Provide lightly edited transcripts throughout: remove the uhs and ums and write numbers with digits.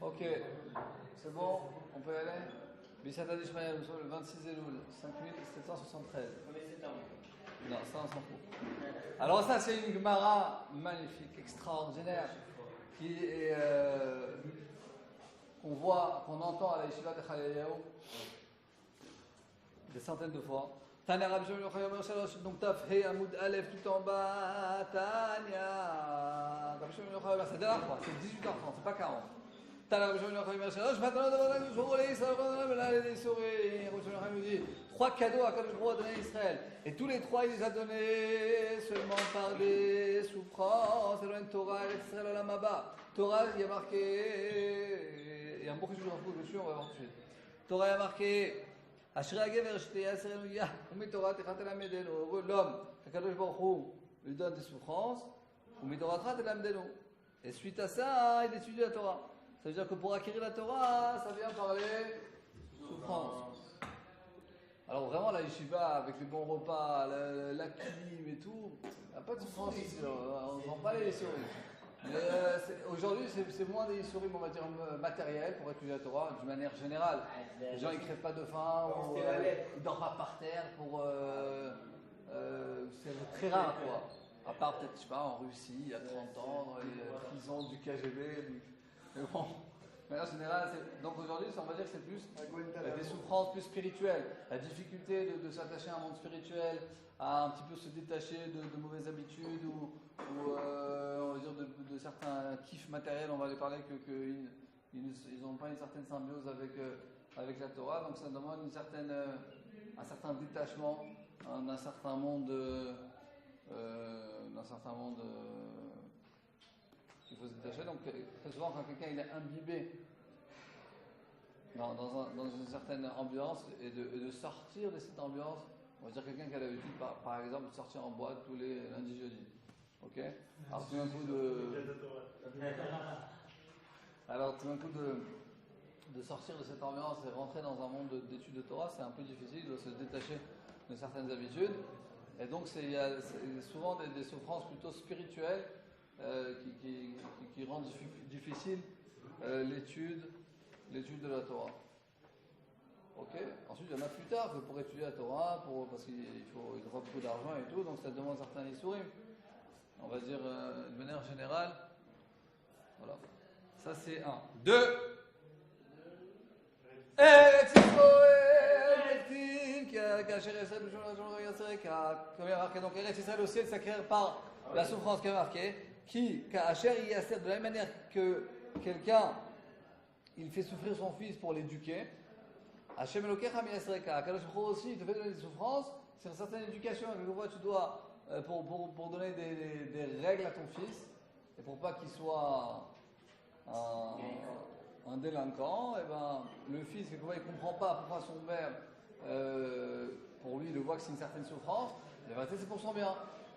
Ok, c'est bon, on peut y aller. Bissata d'Ishmael, nous sommes le 26 Elul, 5773. Non, ça on s'en fout. Alors ça c'est une Gemara magnifique, extraordinaire, qui est qu'on voit, qu'on entend à la Yeshiva de Chalayahu des centaines de fois. Tanya Rabbi Shimon Yochai Omer Shalosh, donc Taf He Amoud Aleph tout en bas. Tanya Rabbi Shimon Yochai Omer, c'est la fois, c'est 18h30, c'est pas 40. Tanya Rabbi Shimon Yochai Omer Shalosh, maintenant devant la jour les Israël, les souris. Rabbi Shimon Yochai nous dit 3 cadeaux à Kadosh Baruch Hu a donné à Israël. Et tous les 3 il les a donnés seulement par des souffrances. C'est loin de Torah et Israël Olam Haba. Torah, il y a marqué, il y a un beau quelque chose dessus, on va voir tout de suite. Torah, il y a marqué. L'homme, Kadosh Baruch Hu lui donne des souffrances, et suite à ça, il étudie la Torah. Ça veut dire que pour acquérir la Torah, ça vient par les souffrances. Alors vraiment, la yeshiva, avec les bons repas, la clim et tout, il n'y a pas de souffrance ici, on ne vend pas les souris. Aujourd'hui, c'est moins des souris, on va dire, matériels pour étudier la Torah, d'une manière générale. Les gens, ils ne crèvent pas de faim, ou ils ne dorment pas par terre, c'est très rare, quoi. À part peut-être, je sais pas, en Russie, il y a 30 ans, dans les prisons du KGB. Mais bon, mais en général, donc aujourd'hui, on va dire que c'est plus des souffrances plus spirituelles. La difficulté de s'attacher à un monde spirituel, à un petit peu se détacher de mauvaises habitudes ou on va dire de certains kiffs matériels, on va les parler qu'ils n'ont pas une certaine symbiose avec la Torah, donc ça demande un certain détachement d'un certain monde qu'il faut se détacher. Donc très souvent quand quelqu'un il est imbibé dans une certaine ambiance et de sortir de cette ambiance, on va dire quelqu'un qui a l'habitude par exemple de sortir en boîte tous les lundis jeudis. Ok. Alors tout d'un coup de sortir de cette ambiance et rentrer dans un monde d'études de Torah, c'est un peu difficile de se détacher de certaines habitudes. Et donc il y a souvent des souffrances plutôt spirituelles qui rendent difficile l'étude de la Torah. Ok. Ensuite, il y en a plus tard que pour étudier la Torah, parce qu'il faut beaucoup d'argent et tout, donc ça demande certains issourim. On va dire de manière générale. Voilà. Ça c'est 1. 2. Eretz Yisraël, comme il y a marqué, donc Eretz Yisraël aussi elle s'acquiert par la souffrance qui est marquée, qui, Kacher Yasser, de la même manière que quelqu'un, il fait souffrir son fils pour l'éduquer, Hashem Elokecha Miyasreka, Kadosh Baruch Hu aussi, il te fait donner des souffrances, c'est une certaine éducation, quelquefois tu dois, pour donner des règles à ton fils, et pour pas qu'il soit un délinquant, et ben, le fils, quelquefois il ne comprend pas pourquoi son père, pour lui, il le voit que c'est une certaine souffrance, la vérité c'est pour son bien.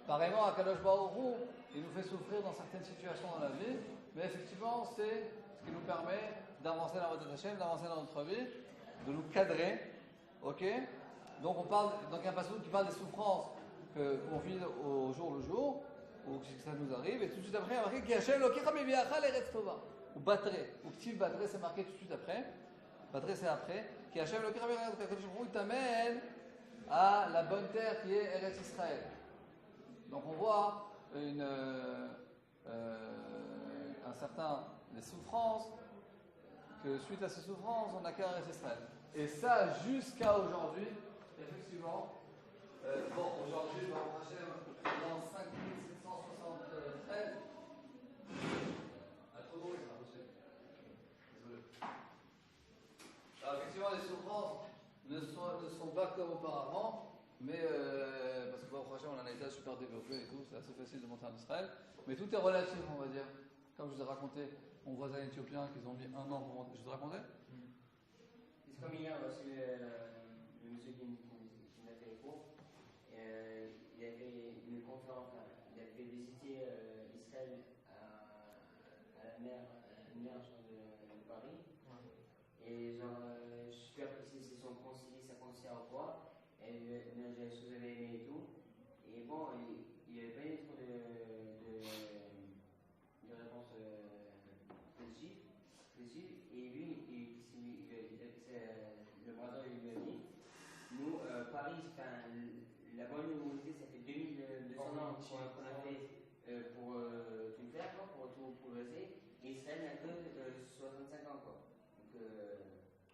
Pareillement, à Kadosh Baruch Hu, il nous fait souffrir dans certaines situations dans la vie, mais effectivement, c'est ce qui nous permet d'avancer dans notre Hashem, d'avancer dans notre vie, de nous cadrer, ok. Donc il y a un passage qui parle des souffrances qu'on vit au jour le jour, ou que ça nous arrive, et tout de suite après, il y a marqué qui Hashem Elokecha meviacha l'eretz tova, ou Batré, ou Ktiv Batré, c'est marqué tout de suite après. Batré, c'est après. Qui Hashem Elokecha meviacha l'eretz tova, il t'amène à la bonne terre qui est Eretz Israël. Donc on voit des souffrances, que suite à ces souffrances, on acquiert Eretz Israël. Et ça jusqu'à aujourd'hui, effectivement, aujourd'hui, dans 5773, trop drôle, c'est pas possible. Désolé. Alors effectivement, les souffrances ne sont pas comme auparavant, mais parce que on a un état super développé et tout, c'est assez facile de monter en Israël, mais tout est relatif, on va dire. Comme je vous ai raconté, mon voisin éthiopien qu'ils ont mis 1 an pour monter. Je vous ai raconté? C'est comme hier, c'est le monsieur qui m'a fait les cours, il a fait une conférence, il a fait visiter Israël à la mer de Paris, et genre, je suis super apprécié, c'est son conseiller, sa conseillère au poids, et je vous avais aimé et tout, et bon, il n'y avait pas eu trop de réponses Israël n'a que 65 ans, quoi. Donc,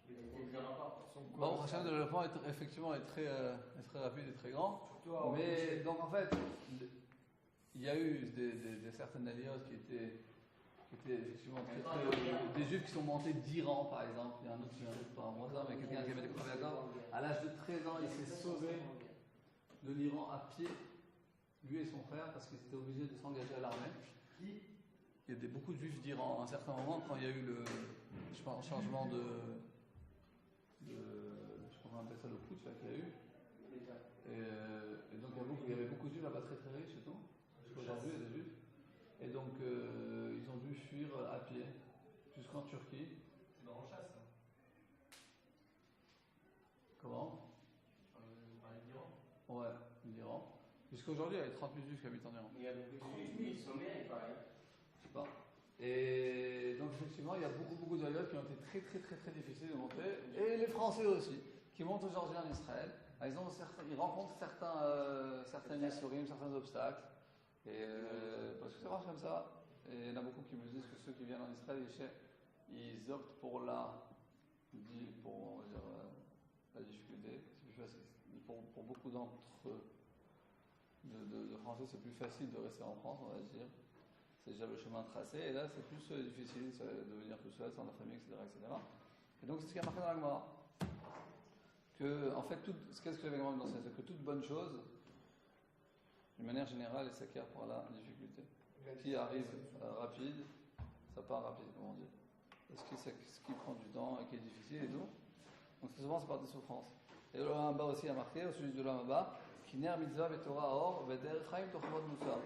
il y a aucun rapport. Bon, Hachem, le développement effectivement est très rapide et très grand. Mais donc en fait, il y a eu des certaines alliances qui étaient effectivement des juifs qui sont montés d'Iran par exemple. Il y a un autre pas un voisin, mais quelqu'un qui avait des premiers accords. À l'âge de 13 ans, il s'est sauvé de l'Iran à pied, lui et son frère, parce qu'ils étaient obligés de s'engager à l'armée. Il y a beaucoup de juifs d'Iran à un certain moment, quand il y a eu le changement de je sais pas comment on appelle ça, le putsch qu'il y a eu. Et donc il y avait beaucoup de juifs là-bas très très riches et tout. Aujourd'hui, il y a des juifs. Et donc ils ont dû fuir à pied jusqu'en Turquie. C'est dans Rochas, ça. Comment? Vous parlez de l'Iran? Ouais, l'Iran. Jusqu'aujourd'hui, il y a 30 000 juifs qui habitent en Iran. Il y a beaucoup de juifs, mais ils sont bien, il paraît. Je sais pas. Et donc effectivement, il y a beaucoup d'alliés qui ont été très difficiles de monter. Et les Français aussi, qui montent aujourd'hui en Israël. Ils rencontrent certains yessurim, certains obstacles. Et parce que ça marche comme ça. Et il y en a beaucoup qui me disent que ceux qui viennent en Israël, ils optent pour la difficulté. C'est plus facile. Pour beaucoup d'entre eux, de Français, c'est plus facile de rester en France, on va dire. C'est déjà le chemin tracé. Et là, c'est plus difficile de venir tout seul, sans la famille, etc. Et donc, c'est ce qui a marqué dans la Gemara. Que, en fait, qu'est-ce que j'avais demandé dans ça? C'est que toute bonne chose, d'une manière générale, elle s'acquiert par la difficulté. Ce qui arrive rapide, ça part rapide, comment dire. Ce qui prend du temps et qui est difficile et tout. Donc, souvent, c'est par des souffrances. Et le Rambam aussi a marqué, au sujet de l'Rambam, Kiner mitzvah et Torah or, veder chaim tochvot musar.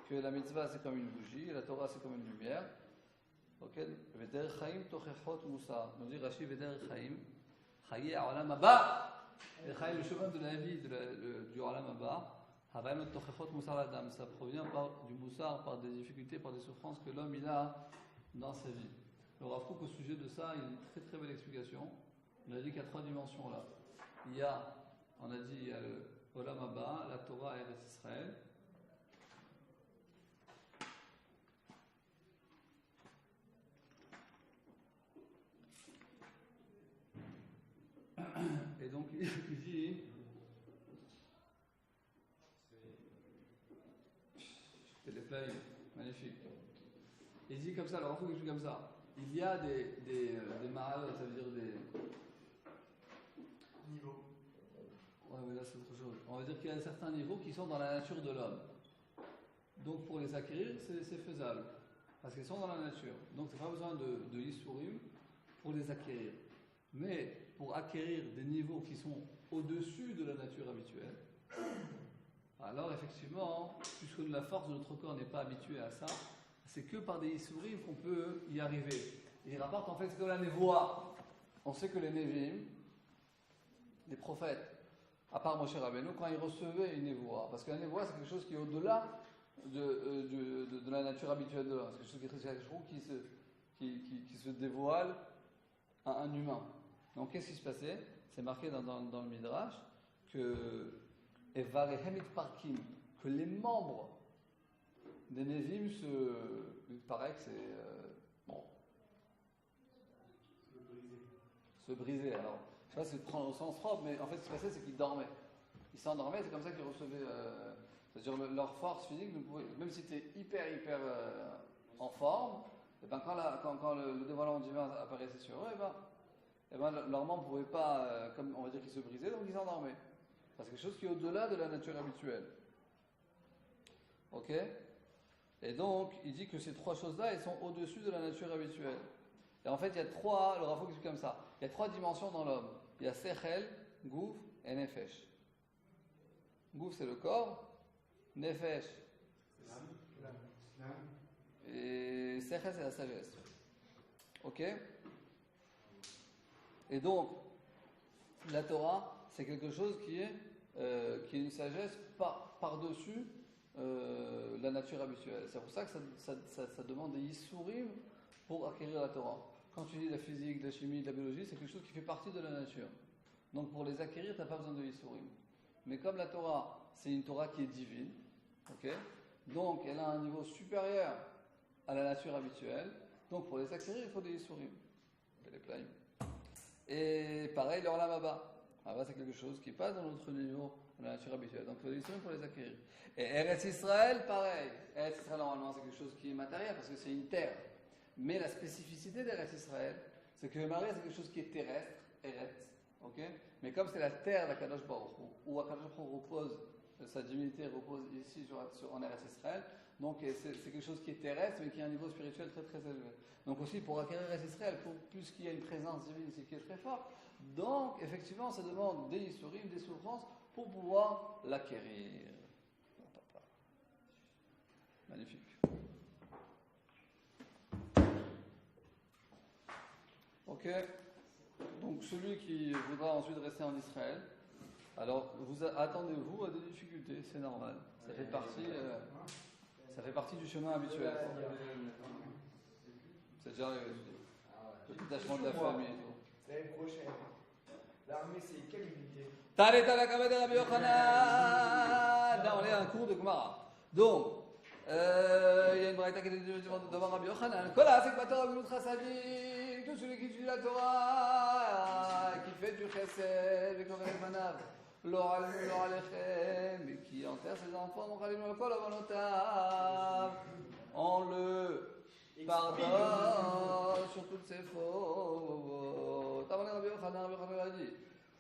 Que la mitzvah c'est comme une bougie, et la Torah c'est comme une lumière. Ok? Veder chaim tochvot musar. Nous dit Rashi, veder chaim. Chaye Olam Haba, le chemin de la vie du Olam Haba, ça provient du moussar, par des difficultés, par des souffrances que l'homme il a dans sa vie. Le Rav Kook, au sujet de ça, il a une très belle explication. On a dit qu'il y a 3 dimensions là. Il y a le Olam Haba, la Torah et Eretz Israël. Et donc il dit, les feuilles, magnifique. Il dit comme ça, alors il faut que je dise comme ça. Il y a des mahal, ça veut dire des Niveau. Ouais, mais là c'est autre chose. On va dire qu'il y a certains niveaux qui sont dans la nature de l'homme. Donc pour les acquérir, c'est faisable. Parce qu'ils sont dans la nature. Donc c'est pas besoin de Yisurim pour les acquérir. Mais pour acquérir des niveaux qui sont au-dessus de la nature habituelle, alors effectivement, puisque la force de notre corps n'est pas habituée à ça, c'est que par des Yisurim qu'on peut y arriver. Et il rapporte en fait c'est comme la névoie. On sait que les Névim, les prophètes, à part Moshe Rabbeinu, quand ils recevaient une névoie, parce que la névoie c'est quelque chose qui est au-delà de la nature habituelle de l'homme, c'est quelque chose qui se dévoile à un humain. Donc qu'est-ce qui se passait? C'est marqué dans le Midrash que les membres des Névim il paraît que c'est se briser. Alors, je sais pas si c'est prendre au sens propre, mais en fait ce qui se passait c'est qu'ils dormaient. Ils s'endormaient, c'est comme ça qu'ils recevaient, c'est-à-dire leur force physique, même si tu es hyper en forme, et ben quand le dévoilement divin apparaissait sur eux, et ben leurs membres ne pouvaient pas, comme on va dire qu'ils se brisaient, donc ils s'endormaient. C'est quelque chose qui est au-delà de la nature habituelle. Ok? Et donc, il dit que ces 3 choses-là, elles sont au-dessus de la nature habituelle. Et en fait, il y a 3, le Rav Kook explique comme ça, il y a 3 dimensions dans l'homme. Il y a Sechel, Gouf et Nefesh. Gouf, c'est le corps. Nefesh. Et Sechel, c'est la sagesse. Ok? Et donc, la Torah, c'est quelque chose qui est une sagesse par-dessus la nature habituelle. C'est pour ça que ça demande des Yisurim pour acquérir la Torah. Quand tu dis la physique, la chimie, la biologie, c'est quelque chose qui fait partie de la nature. Donc pour les acquérir, tu n'as pas besoin de Yisurim. Mais comme la Torah, c'est une Torah qui est divine, okay, donc elle a un niveau supérieur à la nature habituelle, Donc pour les acquérir, il faut des Isurim. Et les plaim. Et pareil, le Olam Haba. Haba, c'est quelque chose qui n'est pas dans notre niveau, dans la nature habituelle. Donc il faut des Isurim pour les acquérir. Et Eretz Israël, pareil. Eretz Israël, normalement, c'est quelque chose qui est matériel parce que c'est une terre. Mais la spécificité d'Eretz Israël, c'est que le Maria, c'est quelque chose qui est terrestre, Eretz. Okay, mais comme c'est la terre d'Akadosh Baruch Hu, où Akadosh Baruch Hu repose, sa divinité repose ici en Eretz Israël, donc c'est quelque chose qui est terrestre, mais qui a un niveau spirituel très très élevé. Donc aussi, pour acquérir Eretz Israël, puisqu'il y a une présence divine ici qui est très forte, donc effectivement, ça demande des Isurim, des souffrances, pour pouvoir l'acquérir. Magnifique. Ok. Donc celui qui voudra ensuite rester en Israël, alors attendez-vous à des difficultés, c'est normal. Ça fait partie du chemin habituel. C'est déjà arrivé. Le détachement de la famille et tout. L'année prochaine, l'armée c'est quelle unité? Là on est à un cours de Gemara. Donc, il y a une braïta qui est devant Rabbi Yochanan. Tout celui qui étudie la Torah, qui fait du chesed, et mais qui enterre ses enfants, on le pardonne sur toutes ses fautes. Rabbi Yochanan a dit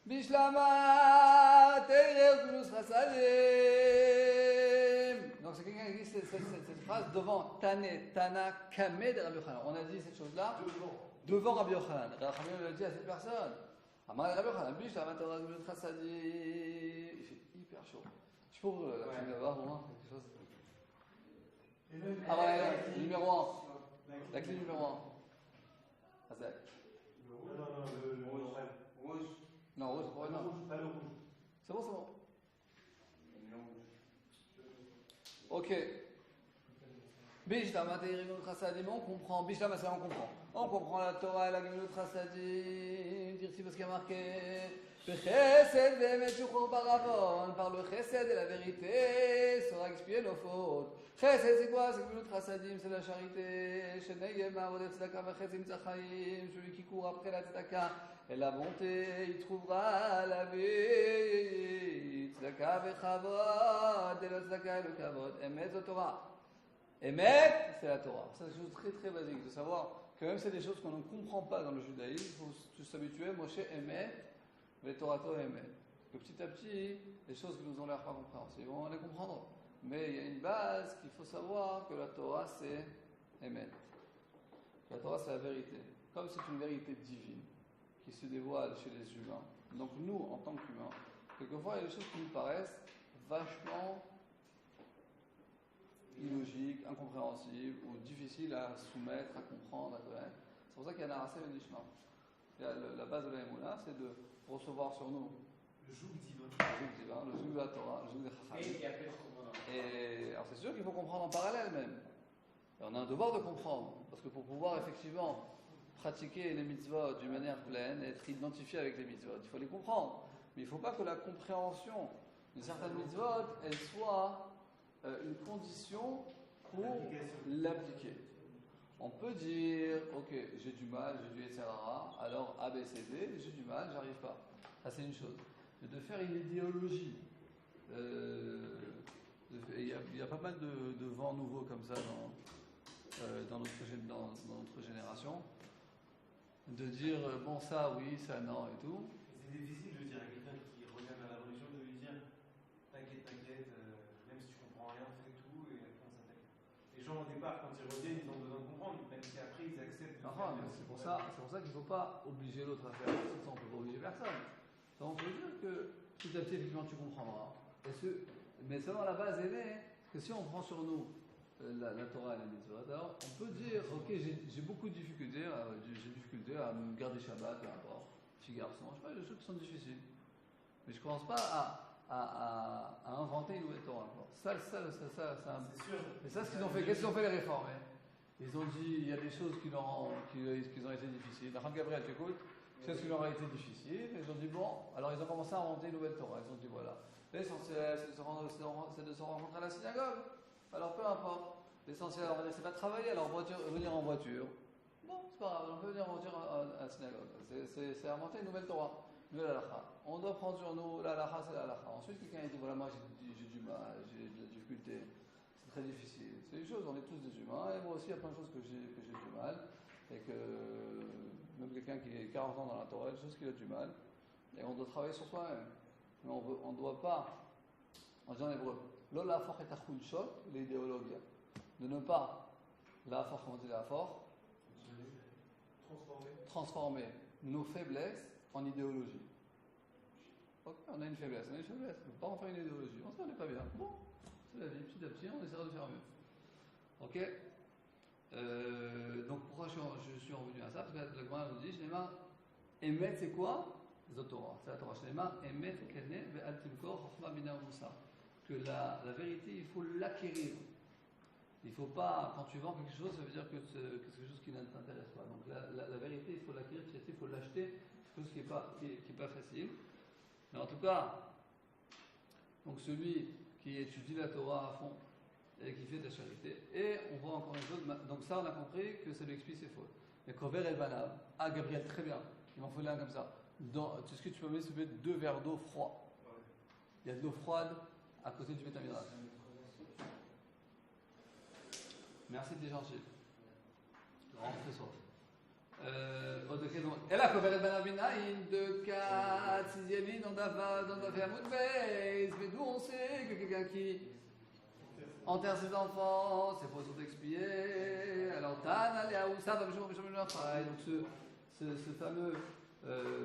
Bishlama Teireu Chasadim. Donc c'est quelqu'un qui dit cette phrase devant Tana Kamed Rabbi Yochanan. On a dit cette chose-là devant Rabbi Yochanan. Rabbi Yochanan l'a dit à cette personne. Amar Rabbi Yochanan, Bishlama Teireu Chasadim. Il fait hyper chaud. Je peux ouvrir la clé là-bas au moins quelque chose. Ah ouais, numéro 1. La clé numéro 1. Azak. Non, rouge, c'est pas non. Pas le rouge. C'est bon, c'est bon. Ok. Bishlama Teireu Chasadim, on comprend. Bishlama, ça on comprend. On comprend la Torah et la Gemilut Chasadim. Dire si parce qu'il y a marqué. Chesed ve'emet shuchor baravon. Par le chesed et la vérité sera expier nos fautes. Chesed c'est quoi? C'est Gemilut Chasadim, c'est la charité. Shenayem avodet tzedaka v'chesim tzachayim. Celui qui court après la tzedaka et la bonté, il trouvera la vie. Tzedaka v'chavod. Et le tzedaka et le kavod. Emet c'est Torah. Emet, c'est la Torah. C'est une chose très très basique de savoir que même c'est des choses qu'on ne comprend pas dans le judaïsme. Il faut s'habituer. Moshe Emet. Les Torato Emet. Que petit à petit, les choses qui nous ont l'air pas compréhensibles, on va les comprendre. Mais il y a une base qu'il faut savoir que la Torah c'est Emet. La Torah c'est la vérité. Comme c'est une vérité divine qui se dévoile chez les humains. Donc nous, en tant qu'humains, quelquefois il y a des choses qui nous paraissent vachement illogiques, incompréhensibles ou difficiles à soumettre, à comprendre, à connaître. C'est pour ça qu'il y a Naraseh et Nishma. La base de la Emouna, c'est de recevoir sur nous Le joug divin. le joug de la Torah, le joug des Chachamim. Et alors c'est sûr qu'il faut comprendre en parallèle même. Et on a un devoir de comprendre, parce que pour pouvoir effectivement pratiquer les mitzvot d'une manière pleine et être identifié avec les mitzvot, il faut les comprendre. Mais il ne faut pas que la compréhension de certaines mitzvot, elle soit une condition pour l'appliquer. On peut dire, ok, j'ai du mal, j'ai du etc. Alors A, B, C, D, j'ai du mal, j'arrive pas. Ça c'est une chose. Mais de faire une idéologie, il y a pas mal de vents nouveaux comme ça dans notre génération. De dire, bon ça oui, ça non et tout. C'est difficile de dire à quelqu'un qui revient à la religion de lui dire t'inquiète, même si tu comprends rien, fais tout et après on s'attaque. Les gens au départ, quand ils reviennent, ils ont besoin de comprendre, même si après ils acceptent de faire. C'est pour ça qu'il ne faut pas obliger l'autre à faire ça, on ne peut pas obliger personne. Donc on peut dire que petit à petit, effectivement, tu comprendras. Mais seulement la base est née, que si on prend sur nous la Torah et la mitzvot, alors on peut dire, ok, j'ai beaucoup de difficultés, à me garder Shabbat, peu importe, petit garçon, je sais pas, il y a des choses qui sont difficiles. Mais je ne commence pas à inventer une nouvelle Torah. C'est sûr. Et ça, ce qu'ils ont fait, qu'est-ce qu'ils ont fait les réformés? Ils ont dit, il y a des choses qui ont été difficiles. La femme Gabriel, tu écoutes, choses qui leur ont été difficiles, et ils ont dit, bon, alors ils ont commencé à inventer une nouvelle Torah. Ils ont dit, voilà, l'essentiel, c'est de se rencontrer à la synagogue. Alors peu importe. L'essentiel, on va dire, c'est pas de travailler, alors venir en voiture. Bon, c'est pas grave, on peut venir mentir à la synagogue. C'est inventer une nouvelle Torah, une nouvelle halakha. On doit prendre sur nous, la halakha, c'est la halakha. Ensuite, quelqu'un dit, voilà, moi j'ai du mal, j'ai de la difficulté, c'est très difficile. C'est une chose, on est tous des humains, et moi aussi, il y a plein de choses que j'ai du mal, et que même quelqu'un qui est 40 ans dans la Torah, il y a des choses qu'il a du mal, et on doit travailler sur soi-même. Mais on ne doit pas, en disant en hébreu, l'ola fort et achulshot, l'idéologie, de ne pas, la fort, comment on dit la fort, transformer nos faiblesses en idéologie. Ok, on a une faiblesse, on ne peut pas en faire une idéologie. On n'est pas bien. Bon, c'est la vie, petit à petit, on essaiera de faire mieux. Ok. Donc pourquoi je suis revenu à ça? Parce que la Gemara nous dit, Shnema, Emet c'est quoi? Zotora. C'est la Torah. Shnema, Emet kene ve'al timkor chokhma bina musa. Que la vérité, il faut l'acquérir. Il ne faut pas, quand tu vends quelque chose, ça veut dire que c'est quelque chose qui ne t'intéresse pas. Donc la vérité, il faut l'acquérir, il faut l'acheter, c'est quelque chose qui n'est pas facile. Mais en tout cas, donc celui qui étudie la Torah à fond et qui fait de la charité, et on voit encore une chose, donc ça on a compris que ça lui explie ses fautes. Mais Kover et Banav, ah Gabriel, très bien, il m'en faut l'un comme ça. Est-ce que tu peux me mettre 2 verres d'eau froid? Il y a de l'eau froide à côté du Betamidrash. Merci, t'es gentil. On fait ça. Et là, Kover et Banav Binaïn, 2, 4, 6e ligne, on a fait un mot de base. Mais d'où on sait que quelqu'un qui enterre ses enfants, ses fautes sont expiées. Alors, Tan, Aléaoussa, va donc ce fameux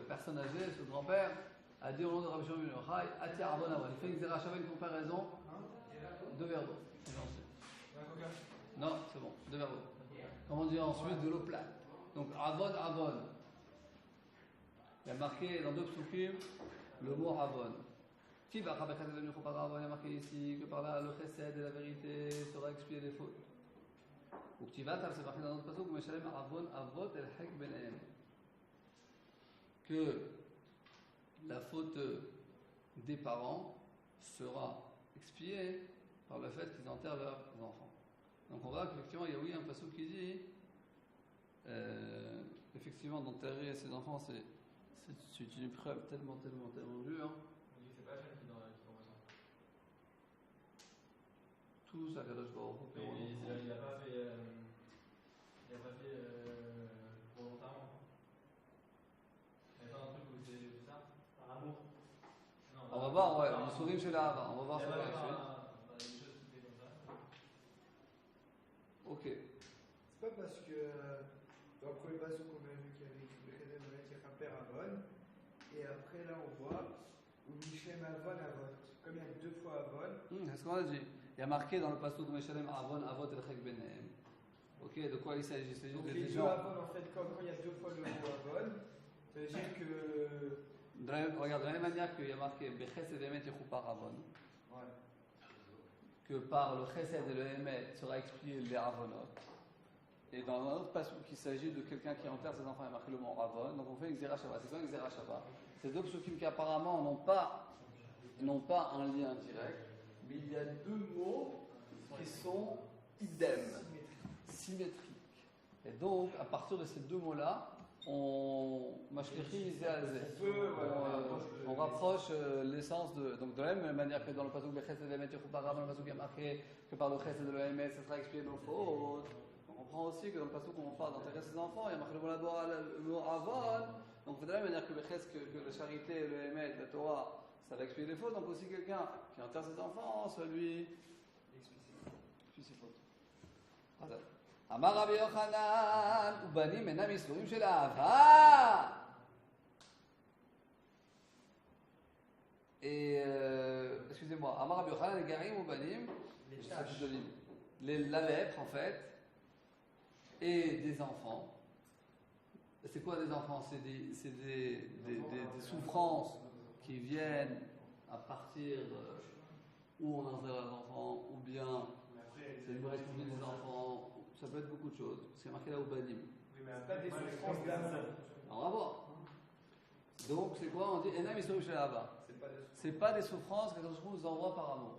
personne âgée, ce grand-père, a dit au nom de Rabbi Shimon ben Yochai, Ati Arbon Avon. Il fait une Zerachava, une comparaison, 2 verres d'eau. Non, c'est bon, 2 verres d'eau. Comment dire ensuite de l'eau plate. Donc, Avon. Il y a marqué dans 2 psukim le mot Avon. Qui va il y a marqué ici que par là le chesed et la vérité sera expié les fautes. Ou c'est marqué dans notre passage que la faute des parents sera expiée par le fait qu'ils enterrent leurs enfants. Donc on voit qu'effectivement il y a oui un passage qui dit effectivement d'enterrer ses enfants c'est une preuve tellement dure. Tous à Kadosh Baruch Hu. Il n'a pas fait volontairement. Il n'y a pas un truc où c'est ça par amour. Non, on va voir, ouais, le sourire chez la on va voir ça par la suite. Des choses qui fait comme ça. Ok. C'est pas parce que dans le premier passage qu'on a vu qu'il y avait écrit le Chedem Avon Père Avon, et après là on voit où Michem Avon Avot. Comme il y a 2 fois Avon. C'est ce qu'on a dit. Il y a marqué dans le pasuk Meshalem Avon Avot El Chek Benehem. Ok, de quoi il s'agit? C'est juste les des 2 gens. Avon, en fait, quand il y a 2 fois le mot Avon, ça veut dire que. Regarde, de la même manière qu'il y a marqué Bechesed Emet Yechupar Avon. Ouais. Que par le Chesed et le Emet sera explié les Avonot. Et dans un autre pasuk, il s'agit de quelqu'un qui enterre ses enfants, il y a marqué le mot Avon. Donc on fait une Xerashava. C'est quoi une Xerashava? Ces 2 psukim qui apparemment n'ont pas un lien direct. Mais il y a 2 mots qui sont idem, symétriques. Et donc, à partir de ces 2 mots-là, on rapproche l'essence de. Donc, de la même manière que dans le pasuk de Chesed Emet Yechupar Avon, le pasuk qui a marqué que par le Chesed de l'Emet, ça sera expié nos fautes. On comprend aussi que dans le pasuk où on parle d'enterrer ses enfants, il y a marqué le mot Avon. Donc, de la même manière que la charité, le Emet, la Torah, ça va expliquer les fautes, donc aussi quelqu'un qui enterre ses enfants, ça lui explie ses fautes. Amar Rabbi Yochanan, Ubanim enam isurim shel ahava. Et excusez-moi, Amar Rabbi Yochanan, Garim Ubanim, la lèpre en fait, et des enfants. C'est quoi des enfants? C'est des souffrances qui viennent à partir où on enterre les enfants, ou bien c'est une république des enfants, ça peut être beaucoup de choses. C'est marqué là au Banim. Oui, mais pas des souffrances d'amour. On va voir. Donc c'est quoi? On dit Enam Isurim Shel Ahava. C'est pas des souffrances que Dieu nous envoie par amour.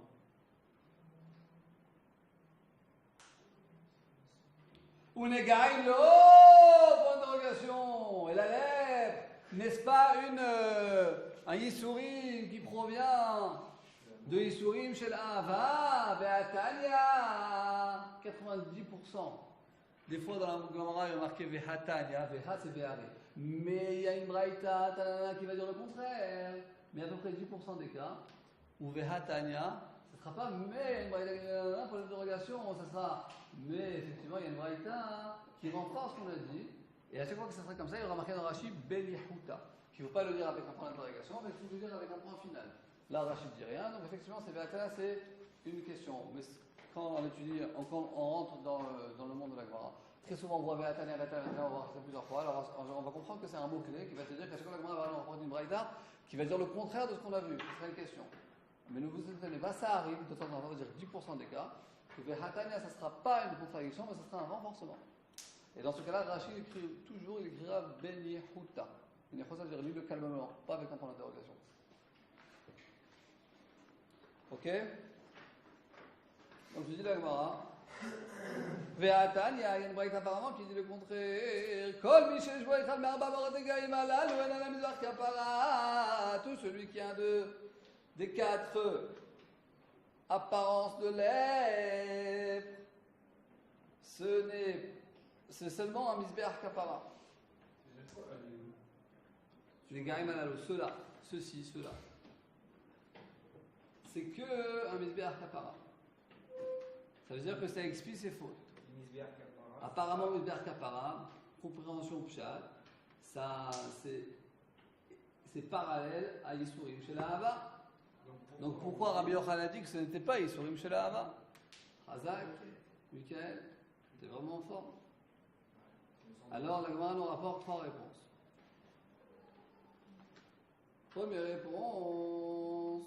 Unegaïlo, bonne dérogation. Et la lèpre, n'est-ce pas un Yisurim qui provient de Yisurim chez l'Ava, Be'atania, 90%. Des fois dans la Gemara, il y a marqué Vehatania, Vehat c'est Ve'are. Mais il y a une Braïta qui va dire le contraire. Mais à peu près 10% des cas, où Vehatania, ce ne sera pas mais une Braïta pour la dérogation, ça sera mais effectivement il y a une Braïta qui renforce ce qu'on a dit. Et à chaque fois que ça sera comme ça, il y aura marqué dans Rachid Belihuta, qui ne veut pas le dire avec un point d'interrogation, mais il faut le dire avec un point final. Là, Rachid ne dit rien, donc effectivement, c'est Vehatania, c'est une question. Mais quand on étudie, quand on rentre dans le monde de la Gemara, très souvent on voit Vehatania, on va voir ça plusieurs fois. Alors on va comprendre que c'est un mot-clé qui va te dire qu'à chaque fois la Gemara va rencontrer une Braïta qui va dire le contraire de ce qu'on a vu. Ce sera une question. Mais ne vous étonnez pas, ça arrive de temps en temps, on va dire 10% des cas, que Vehatania, ça ne sera pas une contradiction, mais ça sera un renforcement. Et dans ce cas-là, Rachid il écrira Ben Yehuta. Ben Yehuta, c'est-à-dire lis-le calmement, pas avec un point d'interrogation. Ok? Donc je dis la Gemara. Ve'atania, il y a une braïta apparemment qui dit le contraire. Kol mi sheyesh bo echad me'arba moradegayim halalu en ala mizbach kapara. Tout celui qui a des 4 apparences de lèpre, c'est seulement un misbeach kapara. Les gaïm halalu, ceux-là, ceux-ci, ceux-là. C'est que un misbeach kapara. Ça veut dire que ça explie ses fautes. Apparemment, misbeach kapara, compréhension pshat, ça c'est parallèle à Yisurim chez la Hava. Donc pourquoi Rabbi Yochanan a dit que ce n'était pas Yisurim chez la Hava? Hazak, Michael, t'es vraiment fort. Alors la Gemara nous rapporte 3 réponses. Première réponse.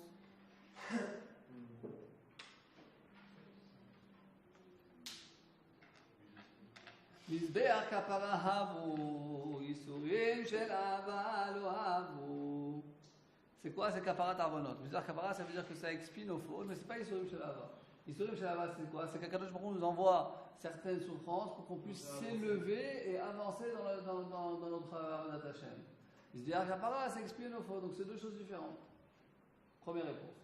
Misbeach kapara havu, Yisurim shel Hava lo havu. C'est quoi? C'est kapara tarvonot. Misbeach kapara, ça veut dire que ça expie nos fautes, mais c'est pas Yisurim shel Hava. Yisurim shel Hava, c'est quoi? C'est qu'Akadosh Baruch Hu nous envoie certaines souffrances pour qu'on puisse s'élever et avancer dans notre Avodat Hashem. Misbeach kapara, ça expie nos fautes, donc c'est 2 choses différentes. Première réponse.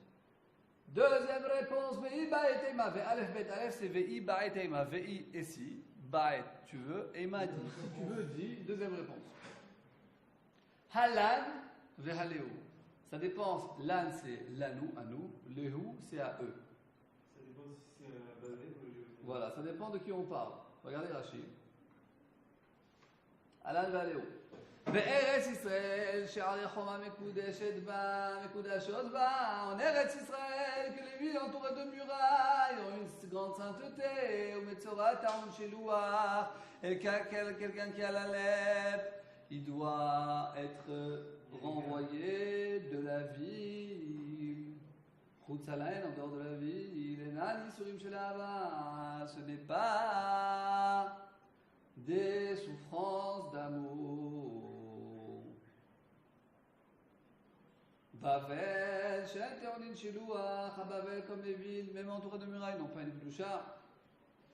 Deuxième réponse, Ve'i ba'etema, Ve'alef bet alef, c'est Ve'i ba'etema, Ve'i ici. Ba'et, tu veux, et il m'a dit, si tu veux, dis, deuxième réponse. Halan, ve'haleu. Ça dépend, lan c'est l'anou, à nous, lehu c'est à eux. Ça dépend si c'est un basé ou le. Voilà, ça dépend de qui on parle. Regardez Rachid. Halan ve'haleu. בארץ ישראל שערי חומה מקודשת בה, מקודשות בה, en Eretz Israël, que les villes entourées de murailles ont une grande sainteté, ou Metzorat Taon Shelouach, et quelqu'un qui a la lèpre, il doit être renvoyé de la ville. Choutzalaen, en dehors de la ville, Enan Yisurim Shel Hava, ce n'est pas des souffrances d'amour. Bavel, Sheteonin Shilouach, à Bavel comme les villes, même entourées de murailles, n'ont pas une Kedusha.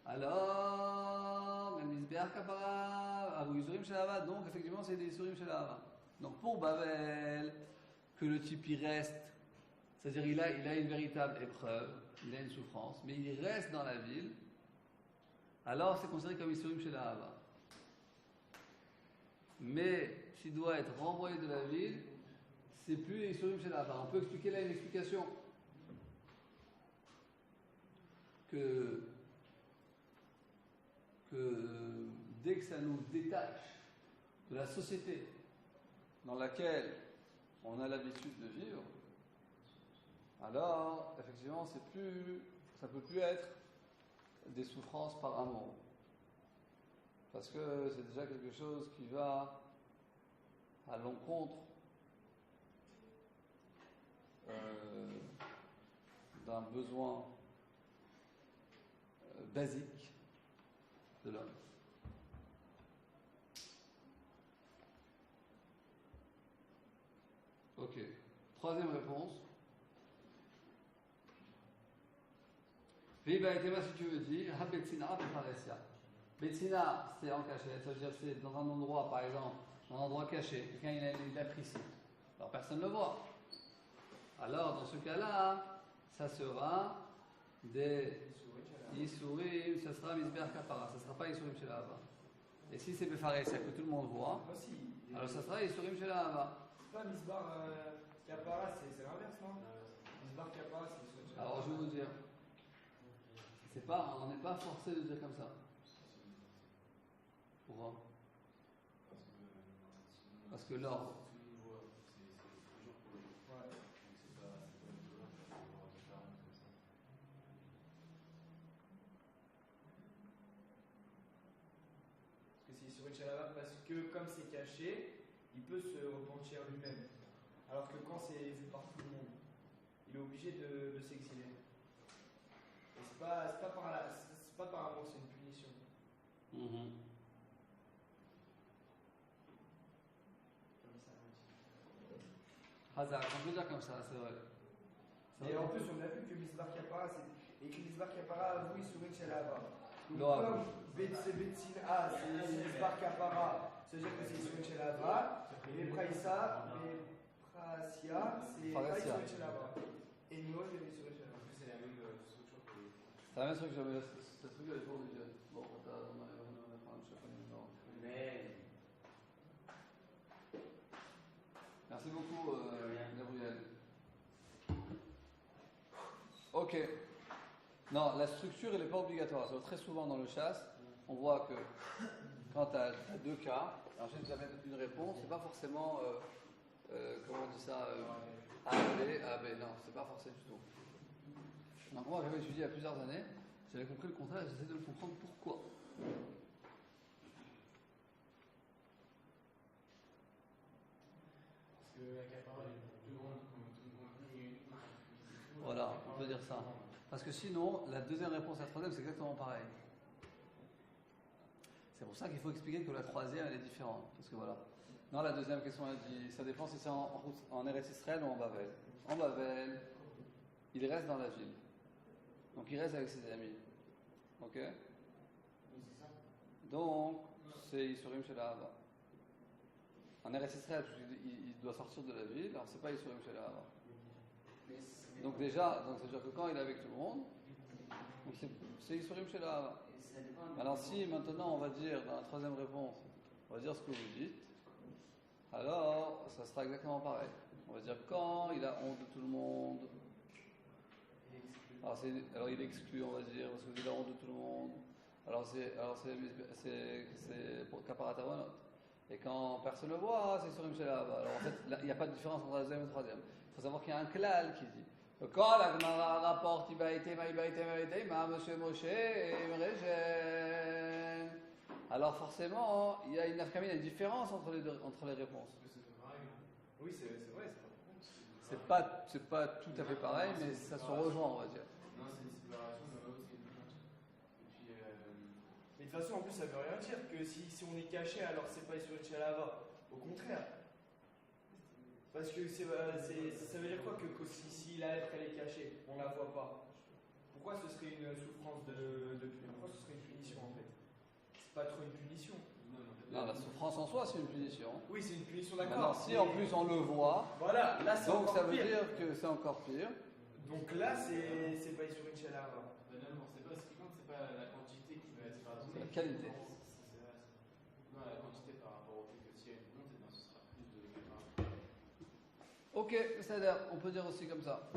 Alors, même Misbeach Kapara, Avu Yisurim Shel Hava, donc effectivement c'est des Yisurim Shel Hava. Donc pour Bavel, que le type y reste, c'est-à-dire il a une véritable épreuve, il a une souffrance, mais il reste dans la ville, alors c'est considéré comme Yisurim Shel Hava. Mais s'il doit être renvoyé de la ville, c'est plus les Yisurim Shel Hava. On peut expliquer là une explication que dès que ça nous détache de la société dans laquelle on a l'habitude de vivre, alors effectivement ça ne peut plus être des souffrances par amour. Parce que c'est déjà quelque chose qui va à l'encontre d'un besoin basique de l'homme. Ok. Troisième réponse. Viva et si tu veux dire, Habetsina Becharesia. Betsina, c'est en cachette, ça veut dire c'est dans un endroit, par exemple, dans un endroit caché. Quelqu'un il a pris ici. Alors personne ne le voit. Alors dans ce cas-là, ça sera des Isurim, ça sera Misbeach Kapara, ça ne sera pas Isurim Shel Ahava. Et si c'est Befaré, c'est que tout le monde voit, alors ça sera Isurim Shel Ahava. C'est pas Misbar Kapara, c'est l'inverse, non? Misbar Kapara, c'est Isurim Shel Ahava. Alors je vais vous dire, on n'est pas forcé de dire comme ça. Pourquoi? Parce que l'ordre. Parce que comme c'est caché, il peut se repentir lui-même. Alors que quand c'est vu par tout le monde, il est obligé de s'exiler. Et c'est pas par amour, c'est une punition. Comme ça. Hazard, on peut dire comme ça, c'est vrai. Et en plus, on a vu que Misbar Kapara, c'est écrit Misbar Kapara, vous, Isurim Shel Ahava. Donc, Non, comme Betsin A, c'est Misbar Kapara, c'est-à-dire que c'est Isurim Shel Ahava. Et Praïsa, Prasia, c'est pas Isurim Shel Ahava. Et nous, c'est Isurim Shel Ahava. C'est la même structure que les. C'est la même structure, mais cette structure est pour le Dieu. Bon, on a Mais. Merci beaucoup, Gabriel. Ok. Non, la structure, elle n'est pas obligatoire. Très souvent dans le chasse, on voit que quand tu as deux cas, ensuite tu amènes une réponse, c'est pas forcément, comment on dit ça, A, B, non, c'est pas forcément du tout. Donc moi, j'avais étudié il y a plusieurs années, j'avais compris le contraire et j'essaie de comprendre pourquoi. Parce que la capara est plus grande que Voilà, on peut dire ça. Parce que sinon, la deuxième réponse à la troisième, c'est exactement pareil. C'est pour ça qu'il faut expliquer que la troisième, elle est différente. Parce que voilà. Non, la deuxième question, elle dit, ça dépend si c'est en Eretz Israël ou en Babel. En Babel, il reste dans la ville. Donc il reste avec ses amis. Ok? Oui, c'est ça. Donc, c'est Isurim Shel Ahava. En Eretz Israël, il doit sortir de la ville, alors c'est pas Isurim Shel Ahava. Donc déjà, donc c'est-à-dire que quand il est avec tout le monde, c'est Isurim Shel Ahava. Alors si maintenant on va dire dans la troisième réponse, on va dire ce que vous dites, alors ça sera exactement pareil. On va dire quand il a honte de tout le monde, alors il exclut, on va dire, parce qu'il a honte de tout le monde. Alors c'est pour Kaparatavonot. Et quand personne ne le voit, c'est Isurim Shel Ahava. Alors en fait, il n'y a pas de différence entre la deuxième et la troisième. Il faut savoir qu'il y a un klal qui dit. Quand la Gemara rapporte Monsieur Moshe et Mregen, alors forcément, il y a une nafkamine, une différence entre les réponses. Oui, c'est vrai, C'est pas tout à fait pareil, mais ça se rejoint, on va dire. Non, c'est une séparation, mais l'autre, c'est une honte. Et puis. Mais de toute façon, en plus, ça veut rien dire que si on est caché, alors c'est pas Isurim Shel Ahava. Au contraire. Parce que ça veut dire quoi que si la lèvre elle est cachée, on la voit pas? Pourquoi ce serait une souffrance pourquoi ce serait une punition en fait? C'est pas trop une punition. Non, la souffrance en soi, c'est une punition. Oui, c'est une punition, d'accord. Maintenant, si en plus on le voit, voilà, là c'est donc encore ça veut pire. dire que c'est encore pire. Donc là, c'est pas Isurim Shel Ahava. Non, c'est pas ce qui compte, c'est pas la quantité qui va être pardonnée. C'est la qualité. Non, la quantité par rapport au fait que si elle est honte, ce sera plus de capara. Ok, c'est-à-dire, on peut dire aussi comme ça.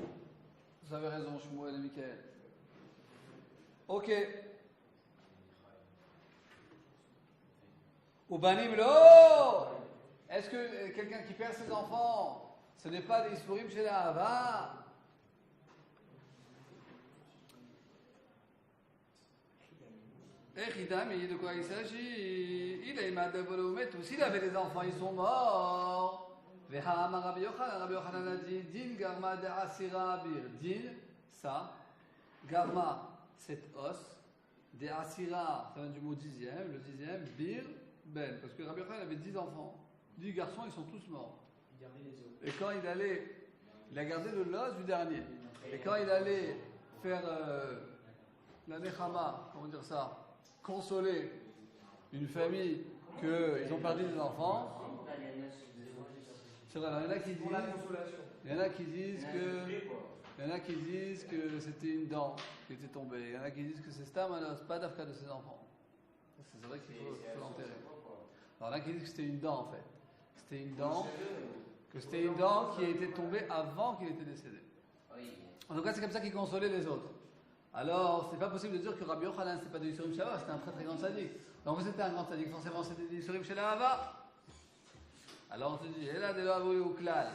Vous avez raison, Shmuel et Michael. Ok. Ubanim lo! Est-ce que quelqu'un qui perd ses enfants, ce n'est pas des Isurim Shel Ahava? Mais de quoi il s'agit? Il est madabolomet, s'il avait des enfants, ils sont morts. Rabbi Yochanan a dit Din garma de asira bir. Din, ça. Garma, cet os. De asira, ça vient du mot dixième. Le dixième, bir, ben. Parce que Rabbi Yochanan avait 10 enfants. 10 garçons, ils sont tous morts. Et quand il allait, il a gardé le los du dernier. Et quand il allait faire la nechama, comment dire ça, consoler une famille qu'ils ont perdu des enfants. Comment on a les noces de moi, j'ai pas compris. C'est vrai, alors, il y en a qui Pour la disent, consolation. il y en a qui disent Ouais, que, c'est quoi. il y en a qui disent que c'était une dent qui était tombée. Il y en a qui disent que c'est Stam Anos, pas d'Afka de ses enfants. C'est vrai qu'il faut l'enterrer. Alors, il y en a qui disent que c'était une dent en fait. C'était une dent, que c'était une dent qui a été tombée avant qu'il était décédé. Oui. En tout cas, c'est comme ça qu'il consolait les autres. Alors, c'est pas possible de dire que Rabbi Yochanan, c'était pas de Yisurim Shalava, c'était un très très grand sadique. Donc, c'était un grand sadique, forcément, c'était de Yisurim Shalava. Alors, on se dit, Ela de lo avoli uklal.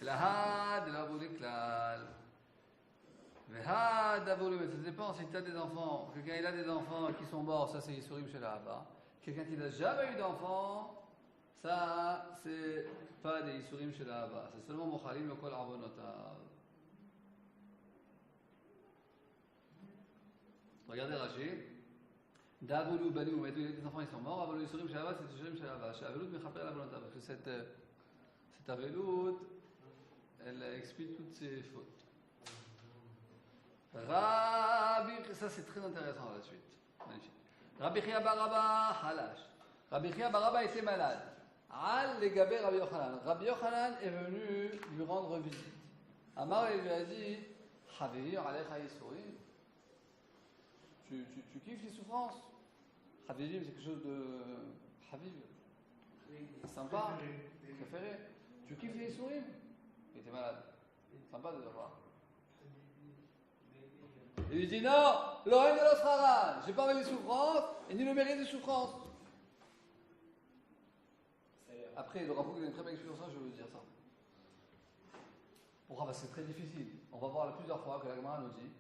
Ela de lo avoli klal. Veha d'avoli, mais ça dépend si tu as des enfants. Quelqu'un, il a des enfants qui sont morts, ça c'est Yisurim Shalava. Quelqu'un qui n'a jamais eu d'enfant, ça, c'est pas des Yisurim Shalava. C'est seulement Mochalim, le kol arbonotav. Regardez Rashi. D'Avoulou, Banou, mais les enfants ils sont morts. Avalou, Yisurim, Shalava, c'est Yisurim, Shalava. Avelout, Mechaper, la volonté. Parce que cette Avelout, elle explique toutes ses fautes. Rabbi, ça c'est très intéressant la suite. Magnifique. Rabbi Chia Baraba, Halash. Rabbi Chia Baraba était malade. Al Legabé Rabbi Yochanan. Rabbi Yochanan est venu lui rendre visite. Amar lui a dit Havir Alecha Yisurim. Tu kiffes les souffrances. Havirim, c'est quelque chose de Haviv. Sympa. Préféré. Tu kiffes les souris. Il était malade. Sympa de le voir. Il lui dit non, l'oreille de l'osrara. J'ai pas envie des souffrances et ni le mérite des souffrances. Après, il aura beaucoup une très belle explication, je vais vous dire ça. Pourquoi? Parce que c'est très difficile. On va voir plusieurs fois que la Gemara nous dit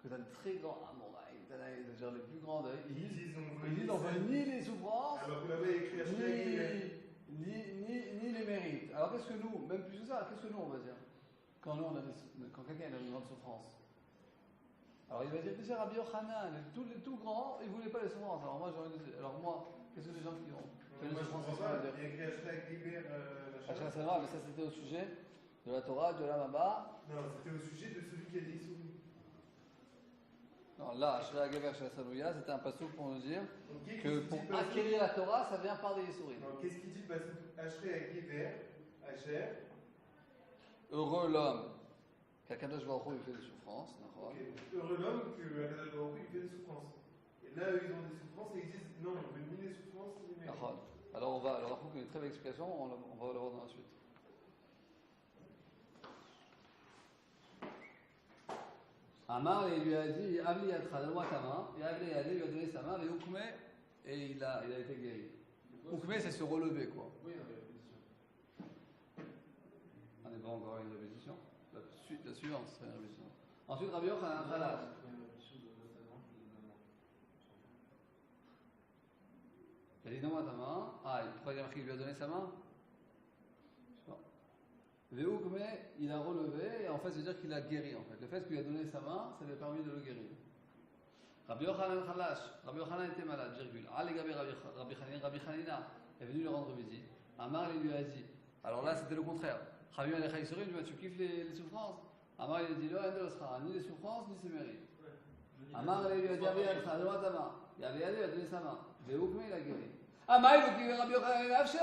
que tu as de très grands amouraïs, c'est-à-dire les plus grands deuils. Ils disent on veut ni les souffrances, Alors vous l'avez écrit à ni les mérites. Alors qu'est-ce que nous, même plus que ça, qu'est-ce que nous on va dire quand quelqu'un a une grande souffrance? Alors il va dire que c'est Rabbi Yochanan, les tout grands, ils ne voulaient pas les souffrances. Alors moi, qu'est-ce que les gens qui ont fait les souffrances, qu'est-ce qu'on va dire? Il y a écrit Ashrei Giber, Ashrei Sarah, mais ça c'était au sujet de la Torah, de la Maba. Non, c'était au sujet de celui qui a dit soumis. Non, là, Ashrei Gever, Ashrei Salouya, c'était un passouk pour nous dire Donc, que pour acquérir la Torah, ça vient par des souris. qu'est-ce qu'il dit le passouk? Ashrei Giber, Asher. Heureux l'homme qu'Akadosh Baruch Hu lui fait des souffrances. Okay. Heureux l'homme que Akadosh Baruch Hu il fait des souffrances. Et là, ils ont des souffrances et ils disent non, on veut ni les souffrances ni les mérites. Alors on va, alors il y a une très belle explication, on va le voir dans la suite. Amar lui a dit Avli Yatra, donne-moi ta main. Et Avli lui a donné sa main, et Oukme, et il a été guéri. Oukme, c'est se relever quoi. Oui, il y avait la position. On n'est pas encore à une répétition. La suivante, c'est une répétition. Ensuite, Rabbi Yochanan Khalas. Il a dit donne-moi ta main. Ah, pourquoi il a marqué qu'il lui a donné sa main? Je sais pas. Veoukme, il a relevé, et en fait, ça veut dire qu'il a guéri. En fait. Le fait qu'il lui a donné sa main, ça lui a permis de le guérir. Rabbi Yochanan Khalash. Rabbi Yochanan était malade, virgule. Rabbi Hanina est venu lui rendre visite. Amar lui a dit. Alors là, c'était le contraire. Rabbi Alecha Yisurim, tu kiffes les souffrances? Amar lui a dit ni les souffrances, ni ses mérites. Amar lui a dit Rabbi Alecha, donne-moi ta main. Il a donné sa main. Veoukme, il a guéri. Amar lui a dit Rabbi Yochanan Afshe.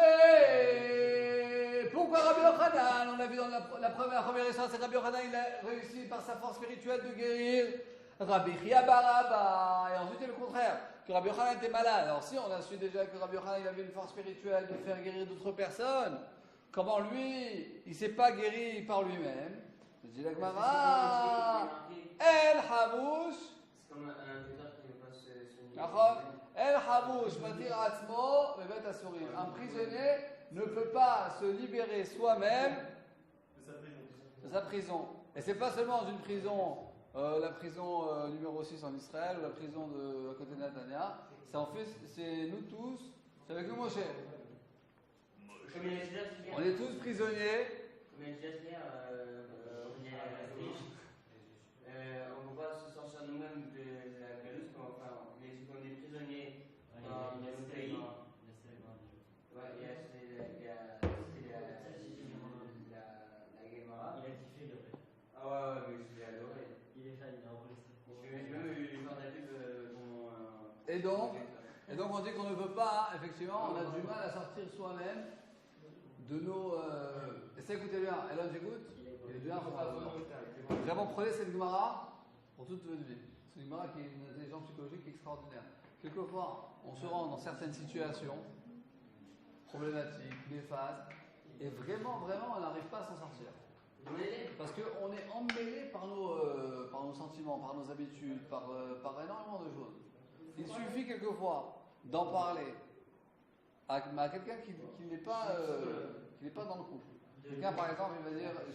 Pourquoi Rabbi Yochanan? On a vu dans la première histoire, c'est Rabbi Yochanan, il a réussi par sa force spirituelle de guérir Rabbi Chia Baraba. Et ensuite, c'est le contraire, que Rabbi Yochanan était malade. Alors si on a su déjà que Rabbi Yochanan il avait une force spirituelle de faire guérir d'autres personnes, comment lui, il ne s'est pas guéri par lui-même? Je dis la Gemara, El Hamouch. C'est comme un tuteur qui ne peut pas se El Hamouch, Matir Atzmo, Mevet Asurim. Un prisonnier ne peut pas se libérer soi-même de sa prison. Et c'est pas seulement une prison, la prison numéro 6 en Israël ou la prison à côté de Natania. C'est en fait, c'est nous tous, c'est avec nous Moshe. On est tous prisonniers. Comme il a déjà dit, on est à la fiche. On ne peut pas se sortir nous-mêmes de la galoute, enfin, on est comme des prisonniers dans le pays. Ouais, il y a la Gemara. Il a kiffé, il a fait. Ah ouais, mais je l'ai adoré. Il est fan, il a enregistré. J'ai même eu une corde à pub Et donc, Et donc on dit qu'on ne veut pas, effectivement, on a du mal à sortir soi-même de nos... Essayez d'écouter bien. Elon, j'écoute. Il est bien. Vraiment, prenez cette Gemara pour toute votre vie. C'est une Gemara qui est une intelligence psychologique extraordinaire. Quelquefois, on se rend dans certaines situations problématiques, néfastes, et vraiment, on n'arrive pas à s'en sortir. Parce qu'on est emmêlé par nos sentiments, par nos habitudes, par énormément de choses. Il suffit quelquefois d'en parler à quelqu'un qui n'est pas dans le couple. Quelqu'un, par exemple,